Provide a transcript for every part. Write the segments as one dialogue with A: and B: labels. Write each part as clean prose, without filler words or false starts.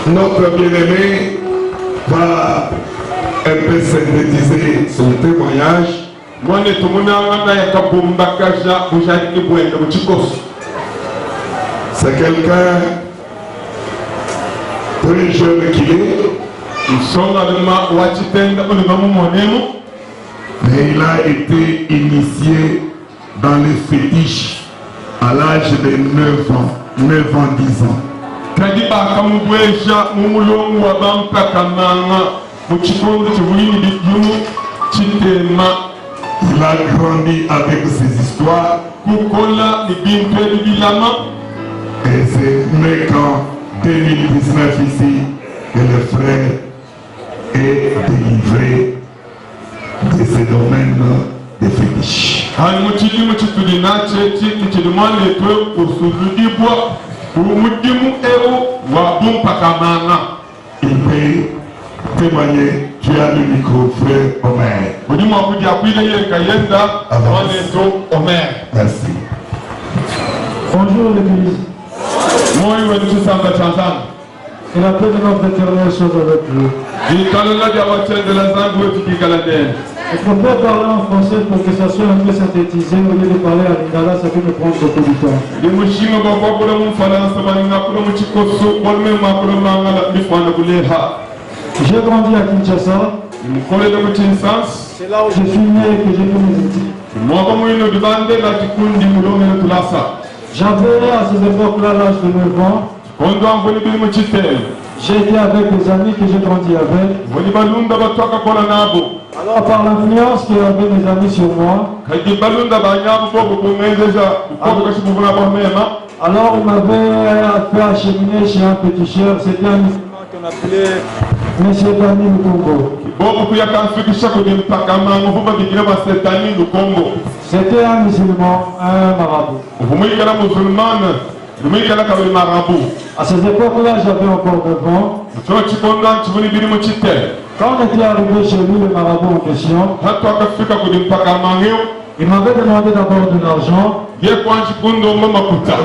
A: Notre bien-aimé va un peu synthétiser son témoignage. C'est quelqu'un très jeune qu'il est, mais il a été initié dans les fétiches à l'âge de 9 ans, 10 ans. Il a grandi avec ces histoires. Et c'est mais qu'en 2019 ici que le frère est délivré de ces domaines de fétiches. Il peut témoigner. Tu as le micro, frère Omer. Merci.
B: Bonjour l'église. Il a peu de notre éternelle chose avec vous. Je préfère parler en français pour que ça soit un peu synthétisé au lieu de parler à l'Ingala, ça peut me prendre beaucoup de temps. J'ai grandi à Kinshasa. C'est là où je suis né et que j'ai fait mes études. J'avais à ces époques-là l'âge de 9 ans. J'ai été avec des amis que j'ai grandi avec. Alors par l'influence qu'il y avait des amis sur moi, alors on m'avait fait acheminer chez un péticheur. C'était un musulman qu'on appelait M. Dani Lukongo. C'était un musulman, un marabout. À ces époques-là, j'avais encore 9 ans. Quand on était arrivé chez lui, le marabout en question, il m'avait demandé d'abord de l'argent.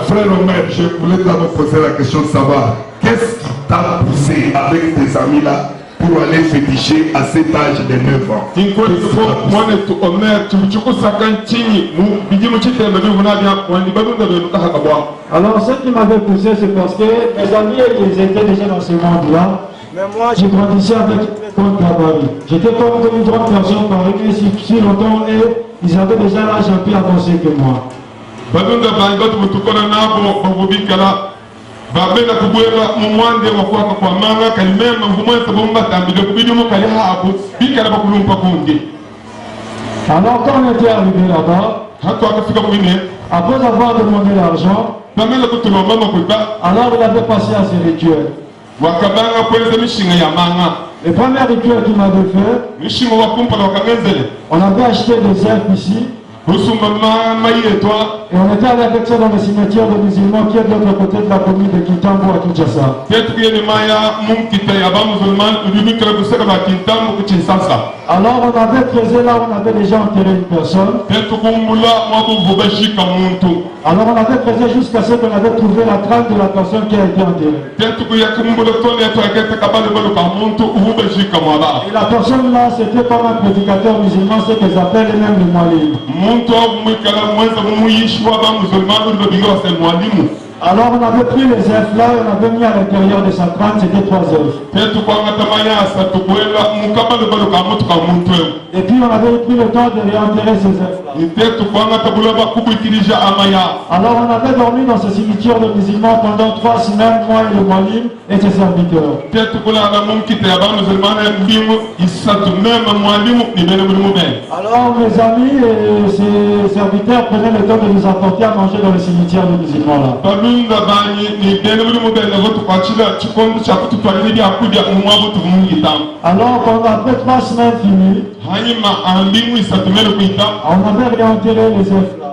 A: Frère Omer, je voulais d'abord poser la question de savoir qu'est-ce qui t'a poussé avec tes amis là pour aller féticher à cet âge de 9 ans?
B: Alors ce qui m'avait poussé, c'est parce que mes amis ils étaient déjà dans ce monde-là. Mais moi, j'ai grandi avec contre Paris. J'étais comme une grande personne Paris, mais si longtemps, et ils avaient déjà l'âge un peu avancé que moi. Alors quand on était arrivé là-bas, après avoir demandé l'argent, alors il avait passé à ses rituels. Le premier rituel qu'il m'avait fait, on avait acheté des elfes ici. Et on était allé avec ça dans le cimetière de musulmans qui est de l'autre côté de la commune de Kintambo à Kinshasa. Alors on avait creusé là où on avait déjà enterré une personne. Alors on avait creusé jusqu'à ce qu'on avait trouvé la crâne de la personne qui a été enterrée. Et la personne là, c'était comme un prédicateur musulman, ce qu'ils appellent même le Moualim. Alors on avait pris les œufs là et on avait mis à l'intérieur de sa crâne, c'était 3 œufs. Et puis on avait pris le temps de réenterrer ces œufs là. Alors on avait dormi dans ce cimetière de musulmans pendant 3 semaines, moi et le Moualim et ses serviteurs. Alors mes amis et ses serviteurs prenaient le temps de nous apporter à manger dans le cimetière de musulmans là. Alors après 3 semaines finies, on avait réenterré les œufs là.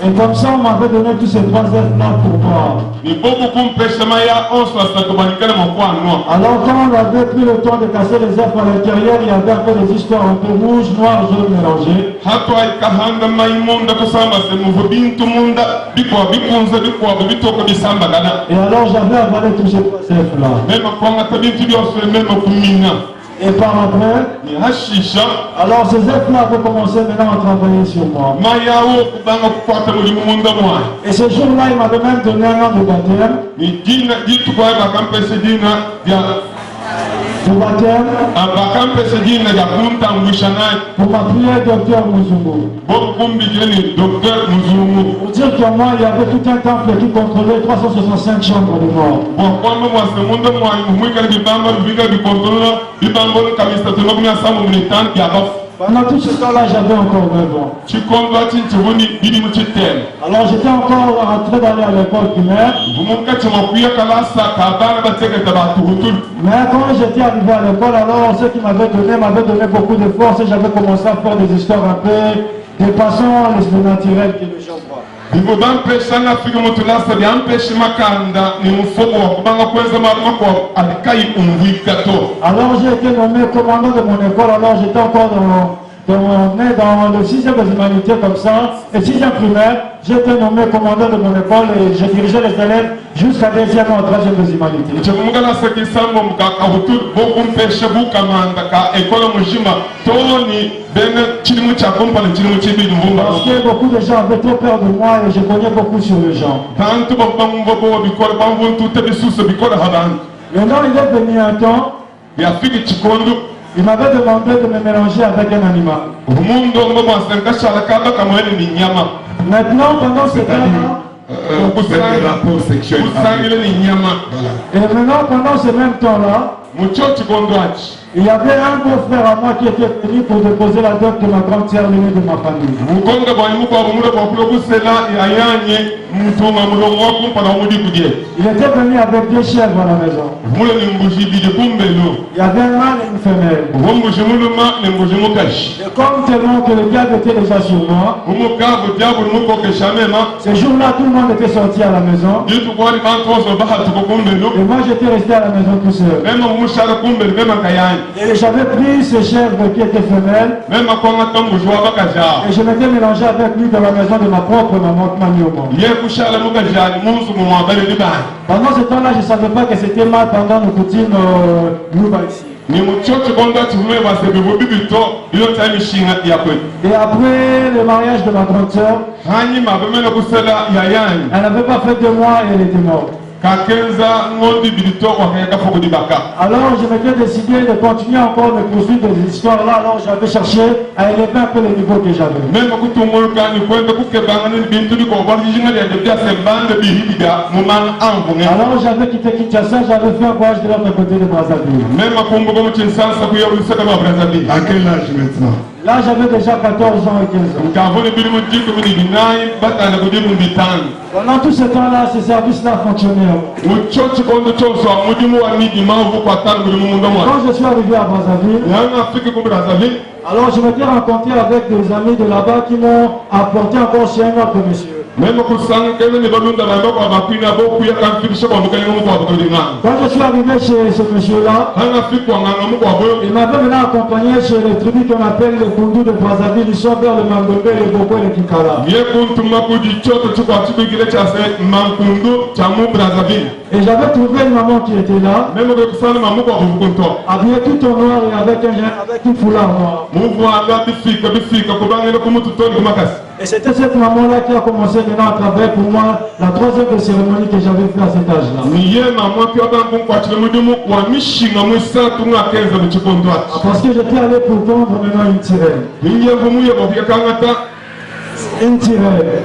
B: Et comme ça, on m'avait donné tous ces 3 œufs-là pour boire. Alors quand on avait pris le temps de casser les œufs à l'intérieur, il y avait un peu des histoires un peu rouges, noires, jaunes mélangées. Et alors j'avais avalé tous ces 3 œufs-là. Et par après, alors ces œufs-là avaient commencé maintenant à travailler sur moi. Et ce jour-là, il m'avait même donné un an de baptême. De baptême pour m'appuyer docteur Muzungu. Pour dire qu'en moi, il y avait tout un temple qui contrôlait 365 chambres de mort. Pendant tout ce temps-là, j'avais encore 9 ans. Alors j'étais encore en train d'aller à l'école primaire. Mais quand j'étais arrivé à l'école, alors ce qui m'avait donné beaucoup de force et j'avais commencé à faire des histoires un peu dépassant le naturel que les gens voient. Alors j'ai été nommé commandant de mon école, alors j'étais encore dans le 6e des humanités comme ça, et 6e primaire, j'ai été nommé commandant de mon école et je dirigeais les élèves jusqu'à 2e ou 3e des humanités. Parce que beaucoup de gens avaient trop peur de moi et je connais beaucoup sur les gens. Maintenant il est venu un temps, il m'avait demandé de me mélanger avec un animal. Maintenant, pendant ce temps-là, et maintenant, pendant ce même temps-là, il y avait un beau-frère à moi qui était venu pour déposer la dot de ma grande sœur l'aînée de ma famille. Il était venu avec 2 chèvres à la maison. Il y avait un mâle et une femelle. Et comme tellement que le diable était déjà sur moi, ce jour-là, tout le monde était sorti à la maison. Et moi, j'étais resté à la maison tout seul. Et j'avais pris ce chèvre qui était femelle. Et je m'étais mélangé avec lui dans la maison de ma propre maman qui m'a mis au monde. Pendant ce temps-là, je ne savais pas que c'était mal pendant nos coutumes ici. Et après le mariage de ma grande sœur, elle n'avait pas fait de moi et elle était morte. Alors je m'étais décidé de continuer encore mes poursuites des histoires là, alors j'avais cherché à élever un peu le niveau que j'avais. Alors j'avais quitté Kinshasa, j'avais fait un voyage de l'autre côté de Brazzaville.
A: À quel âge maintenant?
B: Là j'avais déjà 14 ans et 15 ans. Pendant tout ce temps-là, ce service-là fonctionnait. Quand je suis arrivé à Brazzaville, alors je m'étais rencontré avec des amis de là-bas qui m'ont apporté encore chez un autre monsieur. Quand je suis arrivé chez ce monsieur-là, il m'avait maintenant accompagné chez les tribus qu'on appelle les Kundu de Brazzaville. Ils sont vers le Mangombe, le Boko et le Kinkala. Et j'avais trouvé une maman qui était là, habillée tout en noir et avec une foulard noire. Et c'était cette maman-là qui a commencé maintenant à travailler pour moi la 3e cérémonie que j'avais fait à cet âge-là. Parce que j'étais allé pour vendre maintenant une sirène. Une sirène.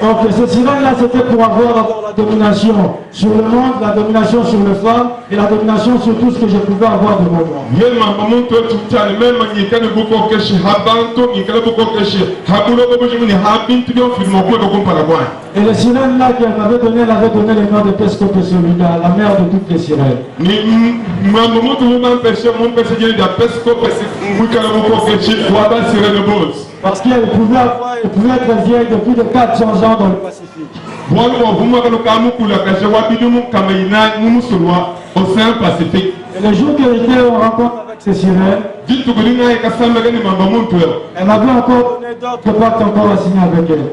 B: Donc ces sirènes-là, c'était pour avoir d'abord la domination sur le monde, la domination sur les femmes et la domination sur tout ce que je pouvais avoir de moi. Et les sirènes-là qu'elle m'avait donné, elle avait donné le nom de Pescope Solida, la mère de toutes les sirènes. Parce qu'elle pouvait être vieille de plus de 400 ans dans le Pacifique. Et le jour qu'elle était en rencontre avec ces sirènes, elle m'avait encore donné d'autres pactes encore à signer avec elle.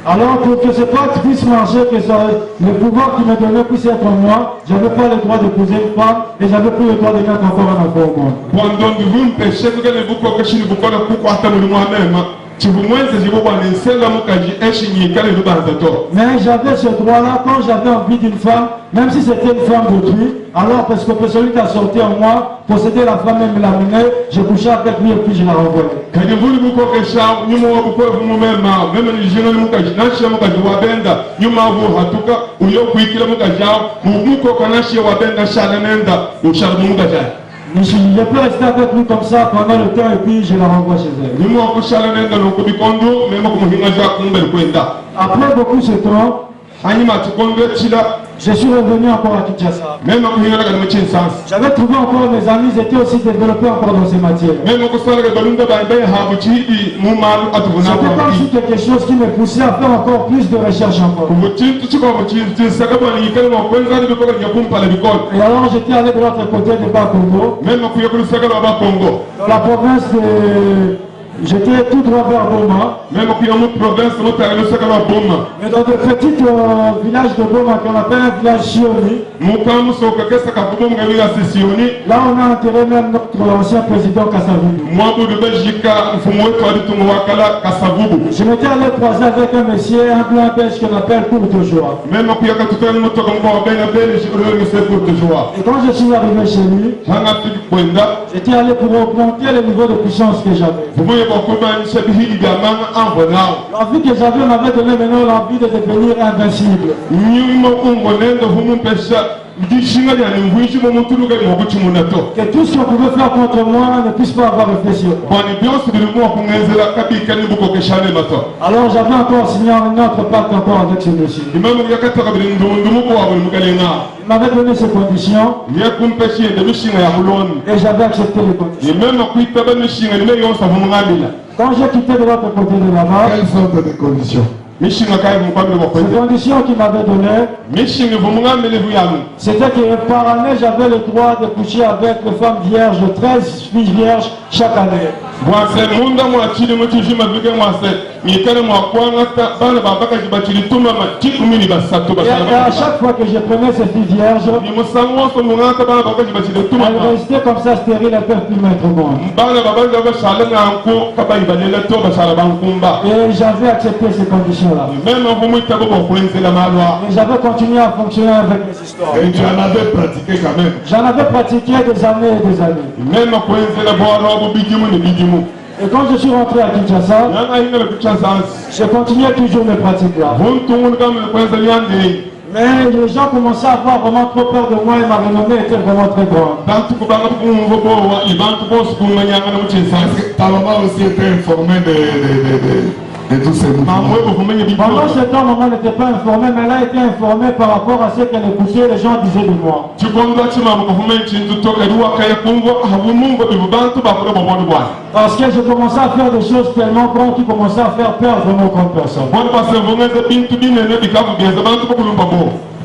B: Alors pour que ce pacte puisse marcher, que le pouvoir qui me donnait puisse être en moi, je n'avais pas le droit d'épouser une femme et j'avais plus le droit de mettre encore un enfant au monde. Mais j'avais ce droit-là quand j'avais envie d'une femme, même si c'était une femme d'autrui. Alors parce que celui qui a sorti en moi, possédait la femme et me l'amenait, je couchais avec lui et puis je la renvoyais. Je peux rester avec lui comme ça pendant le temps et puis je la renvoie chez elle. Après beaucoup de temps, je suis revenu encore à Kinshasa. J'avais trouvé encore mes amis, ils étaient aussi développés encore dans ces matières. C'était pas aussi quelque chose qui me poussait à faire encore plus de recherches encore. Et alors j'étais allé de l'autre côté de Bas-Congo, dans la province de... J'étais tout droit vers Boma. Mais dans le petit village de Boma qu'on appelle un village Chioni. Là on a enterré même notre ancien président Kassavubu. Je m'étais allé croiser avec un monsieur, un blanc belge qu'on appelle Courtejoie. Et quand je suis arrivé chez lui, j'étais allé pour augmenter le niveau de puissance que j'avais. L'envie que j'avais m'avait donné maintenant l'envie de devenir invincible. Que tout ce qu'on pouvait faire contre moi ne puisse pas avoir effet sur moi. Alors j'avais encore signé un autre pacte encore avec ce monsieur. Il m'avait donné ses conditions et j'avais accepté les conditions. Quand j'ai quitté de l'autre côté de là-bas,
A: quelles sont tes conditions?
B: les conditions qu'il m'avait données, c'était que par année j'avais le droit de coucher avec les femmes vierges, 13 filles vierges chaque année. Et à chaque fois que je prenais ces filles vierges, elles restaient comme ça stériles, elles ne peuvent plus mettre au monde. Et j'avais accepté ces conditions-là. Et j'avais continué à fonctionner avec mes histoires.
A: Et tu en avais pratiqué quand même.
B: J'en avais pratiqué des années et des années. Et quand je suis rentré à Kinshasa, je continuais toujours mes pratiques-là. Mais les gens commençaient à avoir vraiment trop peur de moi et ma renommée était vraiment très grande.
A: Ta maman aussi était informée de tous ces mouvements.
B: Pendant ce temps, maman n'était pas informée, mais elle a été informée par rapport à ce qu'elle écoutait, les gens disaient de moi. Parce que je commençais à faire des choses tellement grandes qui commençaient à faire peur vraiment grande personne.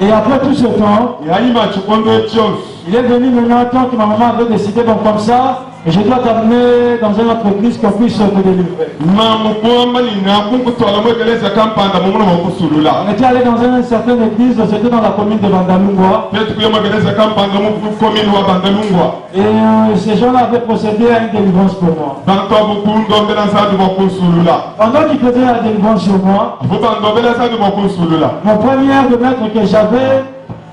B: Et après tout ce temps, il est venu maintenant tant que ma maman avait décidé, donc comme ça, et je dois t'amener dans une autre église qu'on puisse te délivrer. On était allé dans une certaine église, c'était dans la commune de Bandalungwa. Et ces gens-là avaient procédé à une délivrance pour moi. Pendant qu'ils faisaient la délivrance sur moi, mon premier maître que j'avais,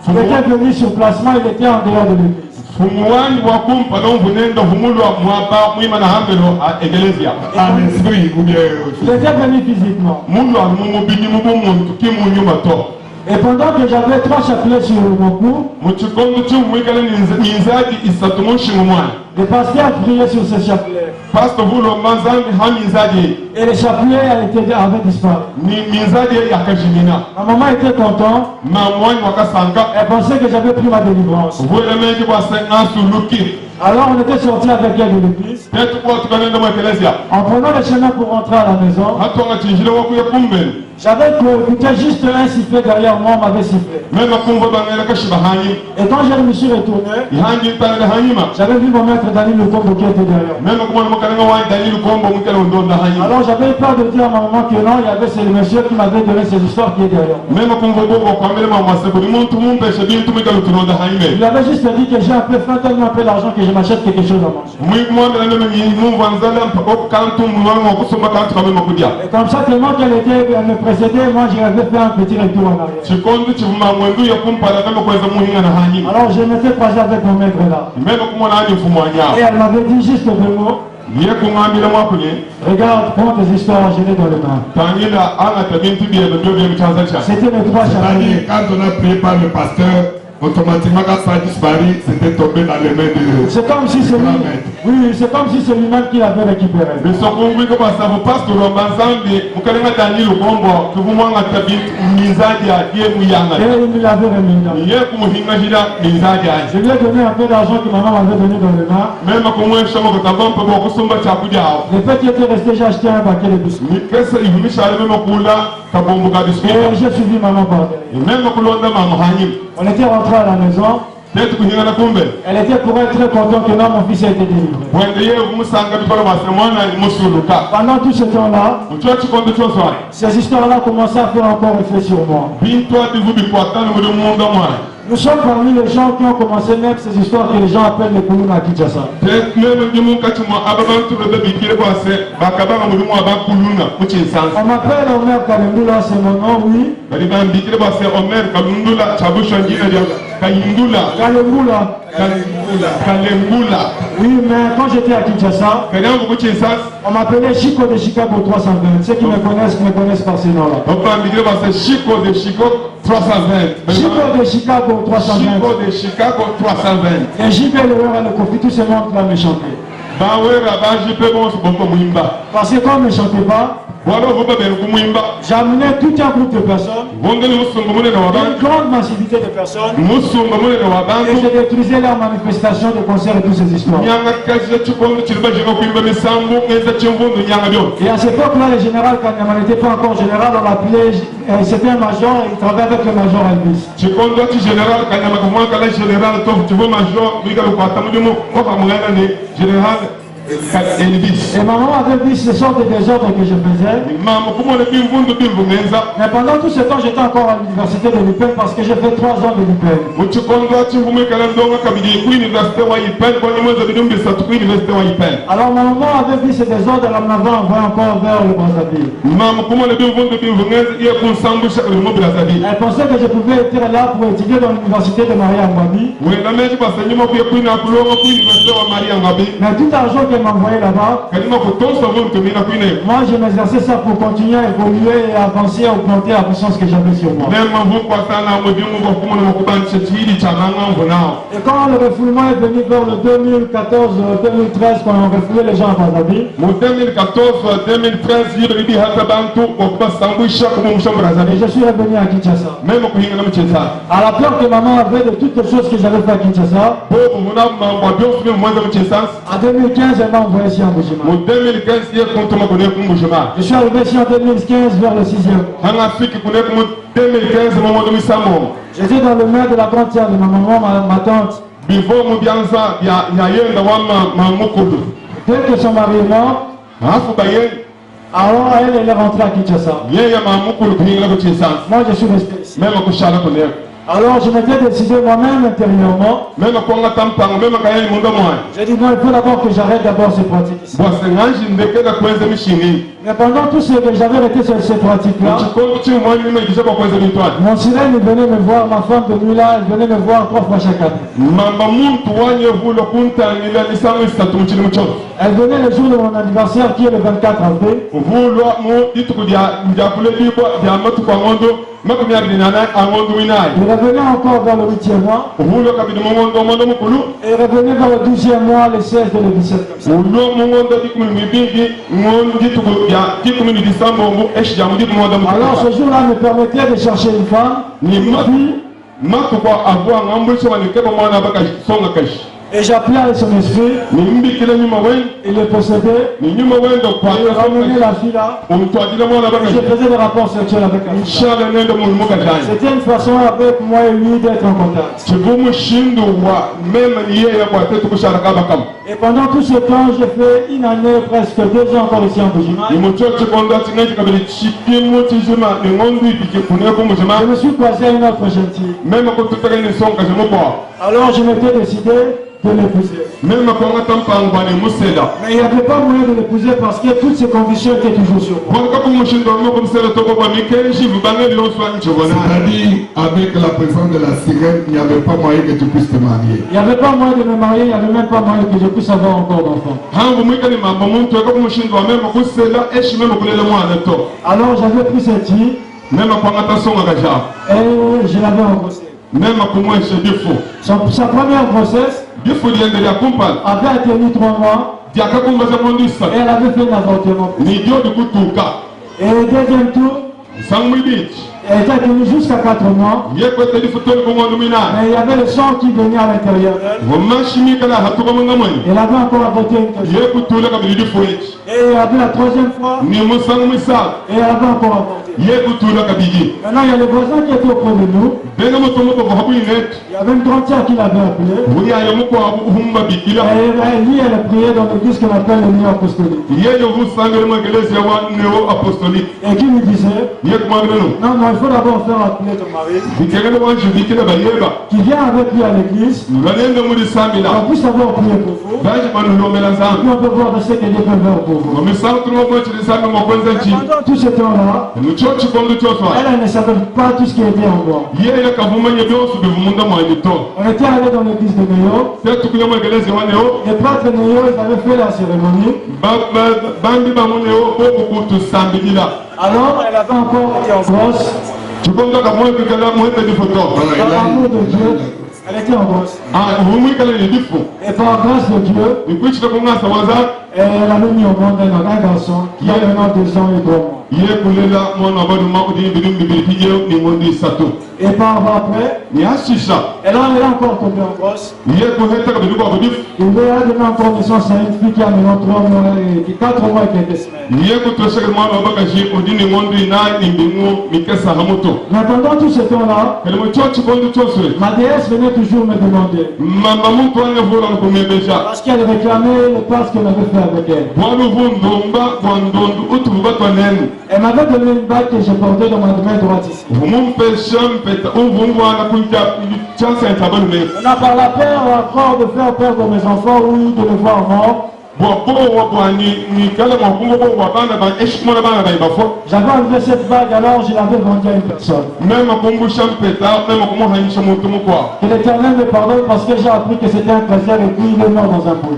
B: il était venu sur placement, il était en dehors de l'église.
A: fumuwani wakumpa n'ovunendo vumulwa mwaba mwima na hambelo a egelezia en esprit ou bien
B: il était venu physiquement.
A: mulwa mumubini mubumuntu kimunyuma to.
B: Et pendant que j'avais 3 chapelets sur mon cou,
A: muchikondo chimwikale ninzaji isatu mushimumwana
B: le pasteur priait sur ce chapelet.
A: pastor vulomba nzambi ha minzaji
B: Et le chapelet avait disparu.
A: ni minzaji yakajimina
B: Ma maman était contente.
A: mamwani wakasanga
B: Elle pensait que j'avais pris ma délivrance.
A: vulemeji bwasengasuluki.
B: Alors on était sortis avec elle de l'église.
A: En
B: En prenant le chemin pour rentrer à la maison, j'avais écouté juste un sifflet derrière moi, on m'avait sifflé. Et quand je me suis retourné, j'avais vu mon maître Daniel Lukombo qui était derrière moi. Alors j'avais peur de dire à ma maman que non, il y avait ce monsieur qui m'avait donné ces histoires qui est derrière moi. Il lui avait juste dit que j'ai un peu faim, tellement un peu d'argent que je m'achète quelque chose à manger. Et comme ça, tellement qu'elle me précédait, moi j'avais fait un petit retour en arrière. Alors je m'étais croisé avec mon maître là. Et elle m'avait dit juste 2 mots. Regarde, prends tes histoires, je l'ai dans les mains. C'était les 3 chapelets.
A: Quand on a prié par le pasteur, automatiquement quand ça a disparu, c'était tombé dans les mains de...
B: C'est comme si c'est lui. Oui, c'est comme si c'est lui-même qui l'avait récupéré. Et il me l'avait remis. Je lui ai donné un peu d'argent que maman m'avait donné dans les mains. Le fait qu'il était resté, j'ai acheté un paquet de biscuits. Et j'ai suivi maman par derrière. On était rentré à la maison. Elle était pour être très contente que non, mon fils a été délivré. Pendant tout ce temps-là, ces histoires-là commençaient à faire encore effet sur moi. Nous sommes parmi les gens qui ont commencé même ces histoires que les gens appellent les Kuluna à Kinshasa. On m'appelle Omer Kalembula, c'est mon nom, oui. Kalembula. Oui, mais quand j'étais à Kinshasa, on m'appelait Chico de Chicago 320. Ceux qui me connaissent par ces noms-là. Chico de Chicago 320. Et JP le Kofi, tous ces membres là me chantaient. Parce que quand on ne chantait pas, j'amenais tout un groupe de personnes, une grande massivité de personnes, et je détruisais leurs manifestations de concerts et toutes ces histoires. Et à cette époque-là, le général Kanyama n'était pas encore général, on l'appelait, c'était un major, et il travaillait avec le major Elvis. Et maman avait vu ce sort de désordre que je faisais. Mais pendant tout ce temps, j'étais encore à l'université de l'UPEN parce que j'ai fait 3 ans de l'UPEN. Alors ma maman avait vu ce désordre, elle m'avait envoyé encore vers le Brazzaville. Elle pensait que je pouvais être là pour étudier dans l'université de Maria Ngwabi. Mais tout l'argent qu'elle m'envoyait là-bas, moi je m'exerçais ça pour continuer à évoluer et avancer, à augmenter la puissance que j'avais sur moi. Et quand le refoulement est venu vers le 2014-2013, quand on refoulait les gens à Brazzaville, et je suis revenu à Kinshasa. À la peur que maman avait de toutes les choses que j'avais fait à Kinshasa, en 2015, elle m'a envoyé ici en Bujima. Je suis arrivé ici en 2015 vers le 6e. J'étais dans le maire de la grande sœur de ma maman, ma tante. Dès que son mari est mort, alors elle est rentrée à Kinshasa. Moi je suis resté ici. Alors je m'étais décidé moi-même intérieurement.
A: Même quand on attend pas, même quand il y a mon gamin.
B: J'ai dit non, il faut d'abord que j'arrête d'abord ces pratiques ici.
A: Bon, c'est un je ne vais que la coince de Michini.
B: Mais pendant tout ce que j'avais été sur ces pratiques-là,
A: Tu continues, moi, il me disait pas coince de toi.
B: mon sirène venait me voir, ma femme de nuit là, elle venait me voir 3 fois chaque année.
A: Maman, toi, il vous le compte, il a laissé un statut, tu le montres.
B: Elle venait le jour de mon anniversaire qui est le 24 avril.
A: Vous, là, moi, dites que il y a pour le libre, il y a un autre commando, mais comme il y a des nanas, un monde winai.
B: Il revenait encore dans le 8e mois.
A: Vous, le cabinet, mon monde,
B: Et revenait dans le 12e mois, le 16 et le 17 comme ça.
A: vous, le monde, dit que nous vivons, mon dit que il y a, dit que nous disons, bon, et je dis, dit que moi, dans
B: Alors ce jour-là me permettait de chercher une femme, une fille,
A: avoir un embauche, on est capable de avoir son cache.
B: et j'appelais son esprit, il le possédait, et il ramenait la fille là, et je faisais des rapports sexuels avec elle. C'était une façon avec moi et lui d'être en contact. Et pendant tout ce temps, j'ai fait une année, presque 2 ans encore ici en Bujimaï. Je me suis croisé à une autre jeune fille. Alors je m'étais décidé de l'épouser. Mais il n'y avait pas moyen de l'épouser parce que toutes ces conditions étaient toujours sur moi.
A: C'est-à-dire, avec la présence de la sirène, il n'y avait pas moyen que tu puisses te marier.
B: Il n'y avait pas moyen de me marier, il n'y avait même pas moyen que je puisse avoir encore d'enfants. Alors j'avais pris cette fille et je l'avais engrossée. Sa première grossesse avait tenu 3 mois et elle avait fait un avortement. Et le deuxième tour, elle était tenue jusqu'à 4 mois. Mais il y avait le sang qui venait à l'intérieur d'elle. Elle avait encore avorté une deuxième fois. Et il y avait la 3e fois. Et elle avait encore avorté. Maintenant il y a les voisins qui étaient auprès de nous. Il y avait une grand-sœur qui l'avait appelé. Et lui, elle a prié dans l'église qu'on appelle le néo-apostolique. Et qui lui disait, non, il faut d'abord faire appeler ton mari, qui vient avec lui à l'église, on puisse d'abord prier pour vous, et puis on peut voir de ce que Dieu peut faire pour vous. Pendant tout ce temps-là, elle ne savait pas tout ce qui était en moi. On était allé dans l'église de Néo, les prêtres de Néo, ils avaient fait la cérémonie. Alors elle avait encore été en grosse. Par l'amour de Dieu, elle était en grosse. Et par grâce de Dieu, elle avait mis au monde un garçon qui a maintenant 2 ans et 3 mois. Et par après, elle est encore tombée en grosse. Il a donné encore naissance à une fille qui a maintenant 3 mois et 4 mois et quelques semaines. Mais pendant tout ce temps-là, ma déesse venait toujours me demander. Parce qu'elle réclamait le pas qu'elle avait fait avec elle. Elle m'avait donné une bague que j'ai portée dans ma main droite ici. On a par la peur encore de faire perdre mes enfants ou de les voir morts. J'avais enlevé cette bague, alors je l'avais vendue à une personne. Que l'Éternel me pardonne parce que j'ai appris que c'était un trésor et puis il est mort dans un pot.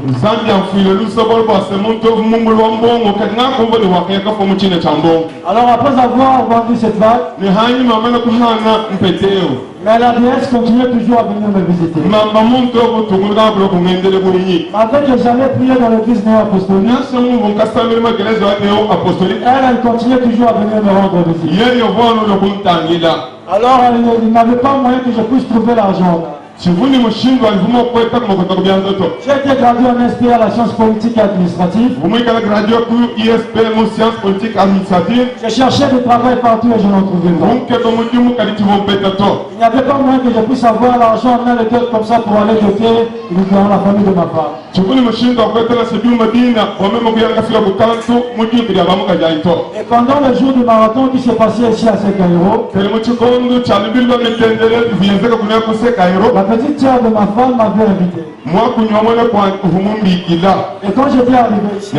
B: Alors après avoir vendu cette bague, mais la déesse continuait toujours à venir me visiter. Malgré que j'avais prié dans l'église néo-apostolique, elle continuait toujours à venir me rendre visite. Alors il n'avait pas moyen que je puisse trouver l'argent. J'ai été gradué en SPA à la science politique et administrative. J'ai cherché du travail partout et je n'en trouvais pas. Il n'y avait pas moyen que je puisse avoir l'argent en main de tête comme ça pour aller jeter dans la famille de ma femme. Et pendant le jour du marathon qui s'est passé ici à Sekairo, la petite sœur de ma femme m'avait invité. Et quand j'étais arrivé ici,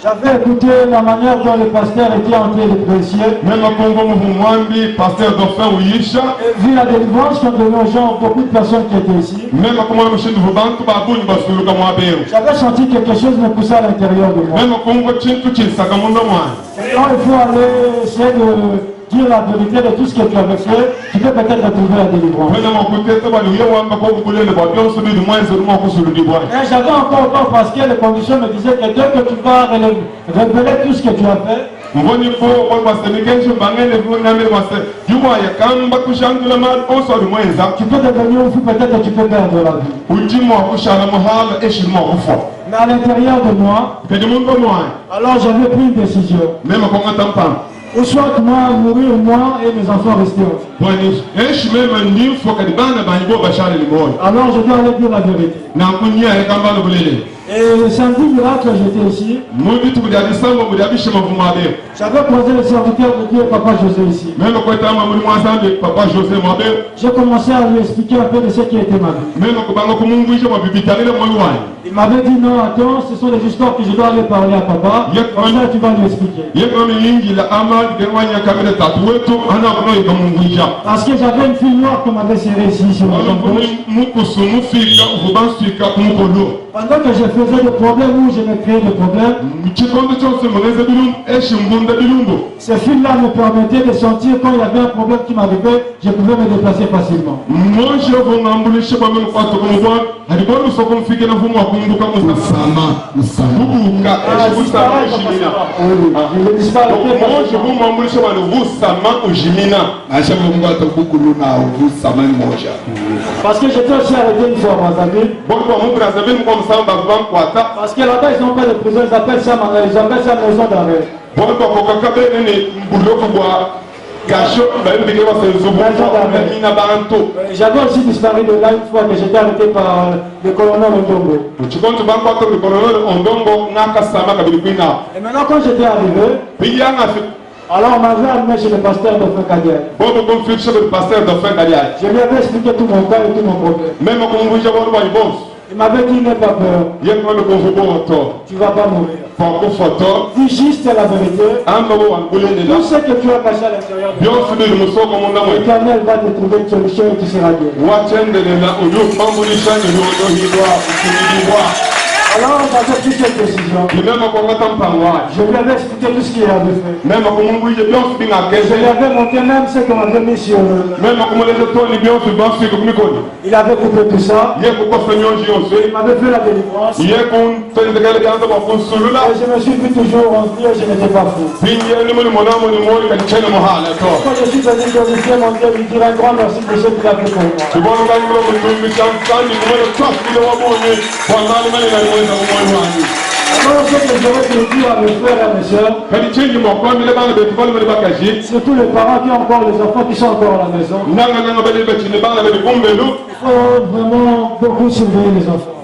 B: j'avais écouté la manière dont le pasteur était en train de prêcher. Et vu la délivrance qu'on donnait aux gens, beaucoup de personnes qui étaient ici. J'avais senti quelque chose me pousser à l'intérieur de moi. Quand il faut aller essayer de dire la vérité de tout ce que tu avais fait, tu peux peut-être retrouver la délivrance. Et j'avais encore peur parce que les conditions me disaient que dès que tu vas révéler tout ce que tu as fait, tu peux devenir fou, peut-être tu peux perdre la vie. Mais à l'intérieur de moi, alors j'avais pris une décision. Ou soit moi mourir, moi et mes enfants rester en vie. Alors je dois aller dire la vérité. Et le samedi miracle, j'étais ici. J'avais croisé le serviteur de Dieu, Papa José, ici. J'ai commencé à lui expliquer un peu de ce qui était ma vie. Il m'avait dit non, attends, ce sont des histoires que je dois aller parler à papa. Comme ça, tu vas lui expliquer. Parce que j'avais une fille noire qui m'avait serré ici sur la jambe gauche. Pendant que je faisais des problèmes où je me créais des problèmes, ces filles-là me permettaient de sentir quand il y avait un problème qui m'arrivait, je pouvais me déplacer facilement. Parce que j'étais aussi arrêté une fois, Brazzaville. Parce que là-bas, ils n'ont pas de prison, ils appellent ça maison d'arrêt. J'avais aussi disparu de là une fois que j'étais arrêté par le colonel Ondongo. Et maintenant, quand j'étais arrivé, alors on m'avait amené chez le pasteur de Kadiaï. Je lui avais expliqué tout mon cas et tout mon problème. Il m'avait dit n'aie pas peur. Tu ne vas pas mourir. Dis juste la vérité. Tout ce que tu as caché à l'intérieur de toi, l'Éternel va te trouver une solution et tu seras guéri. Alors on avait pris cette décision. Je lui avais expliqué tout ce qu'il avait fait. Je lui avais montré même ce qu'on avait mis sur eux. Il avait coupé tout ça. Il m'avait fait la délivrance. Et je me suis vu toujours en vie et je n'étais pas fou. Quand je suis venu glorifier mon Dieu, lui dire un grand merci pour ce qu'il a fait pour moi. Alors ce que j'aurais pu dire à mes frères et à mes soeurs, surtout les parents qui ont encore les enfants qui sont encore à la maison, il faut vraiment beaucoup surveiller les enfants.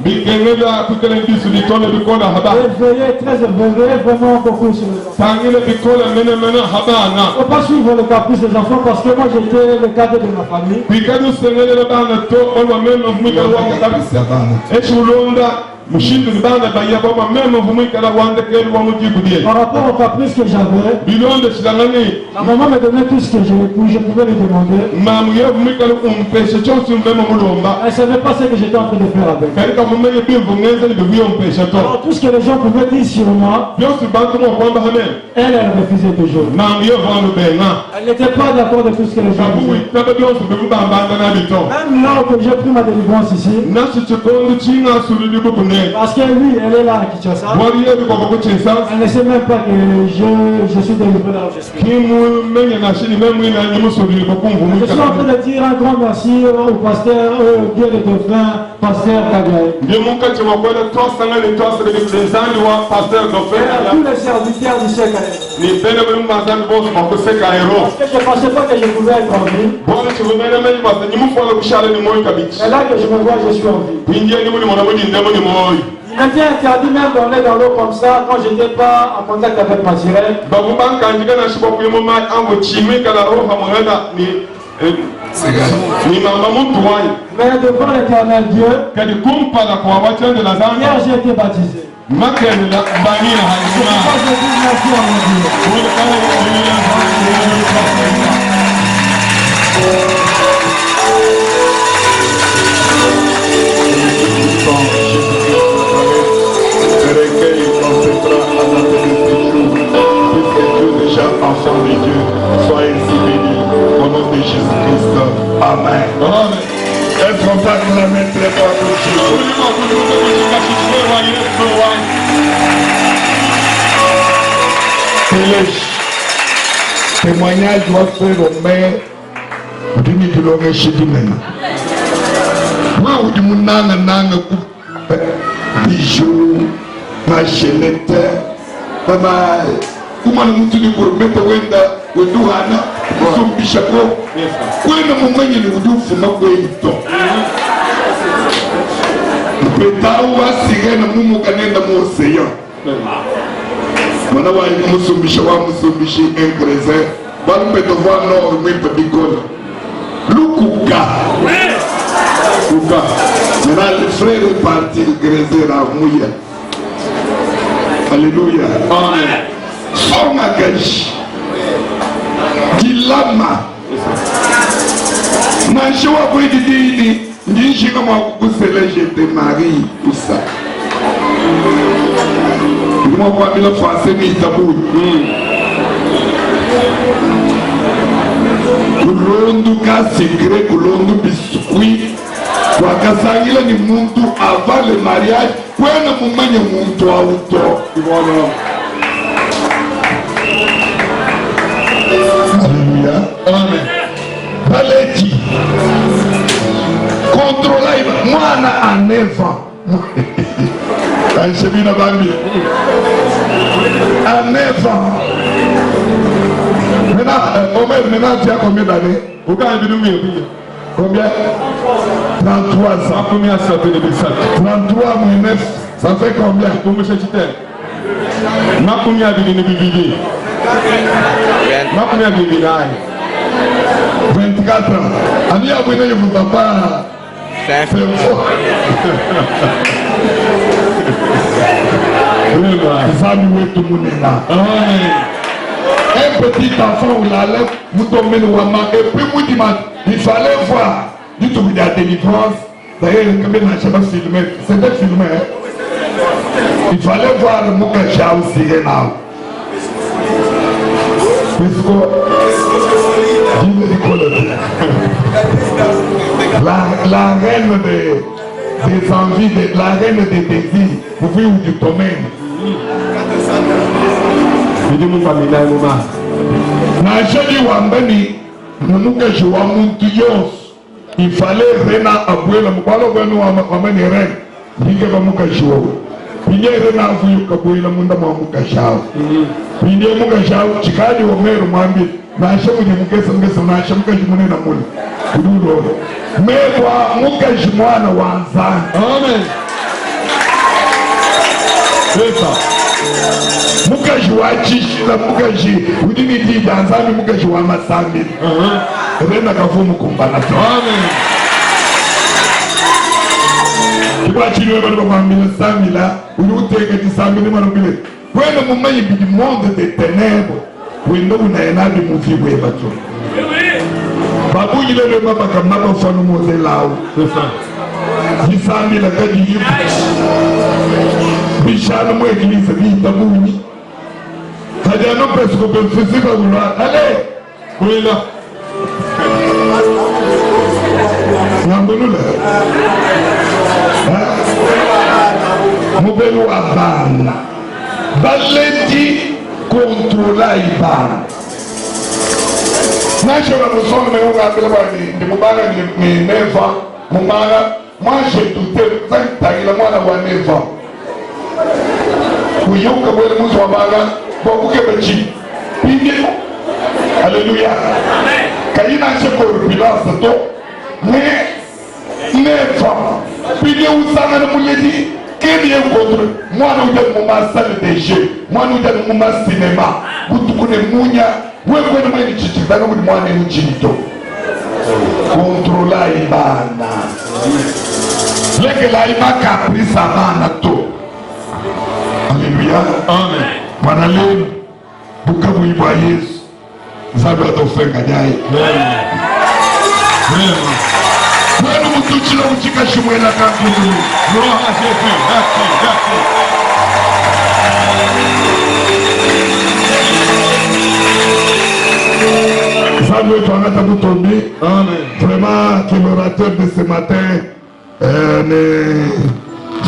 B: Et veiller vraiment beaucoup sur les enfants. Il ne faut pas suivre le caprice des enfants parce que moi j'étais le cadre de ma famille. Par rapport au caprice que j'avais, ma maman me donnait tout ce que je pouvais lui demander. Elle ne savait pas ce que j'étais en train de faire avec. Alors tout ce que les gens pouvaient dire sur moi, elle refusait toujours. Elle n'était pas d'accord de tout ce que les gens disaient. Même là où j'ai pris ma délivrance ici, Parce que oui, elle est là à Kinshasa.
A: Wari yebi kwa kuku chesa.
B: Elle ne sait même pas que je suis délivré là où je suis.
A: Kimu menye na shini memu ina nyimu sori kwa kumvu.
B: Je suis en train de dire un grand merci au pasteur, Dieu de Dauphin, pasteur Kagaï.
A: Dieu mon cas, tu m'as dit, toi, ça n'a les toi, c'est les ans, pasteur Dauphin.
B: Et à tous les serviteurs du Sénégal.
A: Ni bénévole mazan boss, parce que c'est Cairo.
B: Parce que je ne pensais pas que je pouvais être en vie.
A: Bon, tu veux même parce que ni mon frère le chale ni moi kabich.
B: Et là que je me vois, je suis en vie.
A: India ni mon amodi ni mon moi.
B: Il m'était interdit même d'emmener dans l'eau comme ça quand je n'étais pas en contact avec ma sirène.
A: Bah vous banque quand tu gagnes pour le moment en vous chimé kala roho hamana ni ni maman toi.
B: Mais devant l'Éternel Dieu,
A: quand tu comptes la coabature de la zone,
B: hier j'ai été baptisé.
A: Makel la bani la
B: halima. Je dis merci à mon Dieu.
A: Enfant de Dieu, soyez ainsi bénis au nom de Jésus-Christ. Amen. Amen. Est-ce qu'on peut acclamer très fort pour Jésus? Témoignage doit faire au maire d'une kilomètre chez lui-même. Moi, où du monde n'a bijoux, ma chaînette, kuma na mtu ni kurumeta wenda weduhana kusumbisha ko kwena mumenye ni udufu na kwento petau wasigena mumu kanenda mose yo mana wa musumbisha wa musumbishi enkreze balpeto va no mwipa bikola lukuka luka mena le frère parti greze na muya. Alléluia. Amen. Songa gaji dilama nashiwa kwedi dini njinshika mwakukuseleje te Marie usa ndimo kwa bila fase ni tabu kulondu ka secret kulondu biskuit wakasangila ni muntu avant le mariage kwena mumanye muntu auto ibona. Alléluia. Amen. Baleti. Contrôler moi en 9 ans. En 9 ans. Maintenant, tu as combien d'années? Combien? 33 ans. Combien ça fait depuis ça? 33 moins 9, ça fait combien? Pour M. Chiter. Ma combien de viviers? Ma combien de viviers? 24 ans. Ami a brûlé le papa. C'est fort. Un petit enfant où la lèvre, vous tombez le wama, et puis vous dites, il fallait voir du tout de la délivrance. D'ailleurs, quand même, je n'ai pas filmé, c'était filmé. Il fallait voir le Moukacha aussi, la reine des envies, la reine des désirs, vous voyez où du domaine. Najeli wambeni munuka jiwa muntu yos il fallait rena abuela mkwalo kwenu wameni ren nige bamuka jiwa pinye rena avuyo kabuela munda mamuka shao pinye muka shao chikadi omeru mwambi na shemu jimukesa mkesa na shemu kajimune na muli kudulo mekwa muka jimwana wanzani. Amen. Pesa mukaji wa chishila mukaji udini di danzami mukaji wa masambi rena kafumu kumbana to. Amen. Kwa chini wabali kwa mambila samila unuteke di samili manubile kwena mumanyi bidi monde de ténèbres wendo unaenadi mufibu ebato babu yile le maba kamaba fanu moze lao di samila kadi yibu bishanu mwe kilisa di tabuni Hadiano presque comme ceci va vouloir. Allez! Oui là. mobeli wa bana baleti kontrola ibana nashoba musonga mengongambela bani ndimubanga ni neva mumanga moi j'ai douté zangitangila mwana wa neva kuyuka bwele muzi wa banga bokukebechi pinde Alléluia. Quand il a acheté pour le village, mais puis il a dit qu'il y a contre moi, nous avons ma salle de jeu, moi, nous avons ma cinéma, vous connaissez Mounia, vous connaissez Chichi, vous avez moi, nous Chito. Contrôla Ibana. L'Église a pris sa main à tout. Alléluia. Amen. Madame, vous avez voyé. Zabe atofenga nyai. Kwenu mtuchila uchika shimwela kankulu. Roha zefe. Zabe tuanata mutombi. Vraiment, que l'orateur de ce matin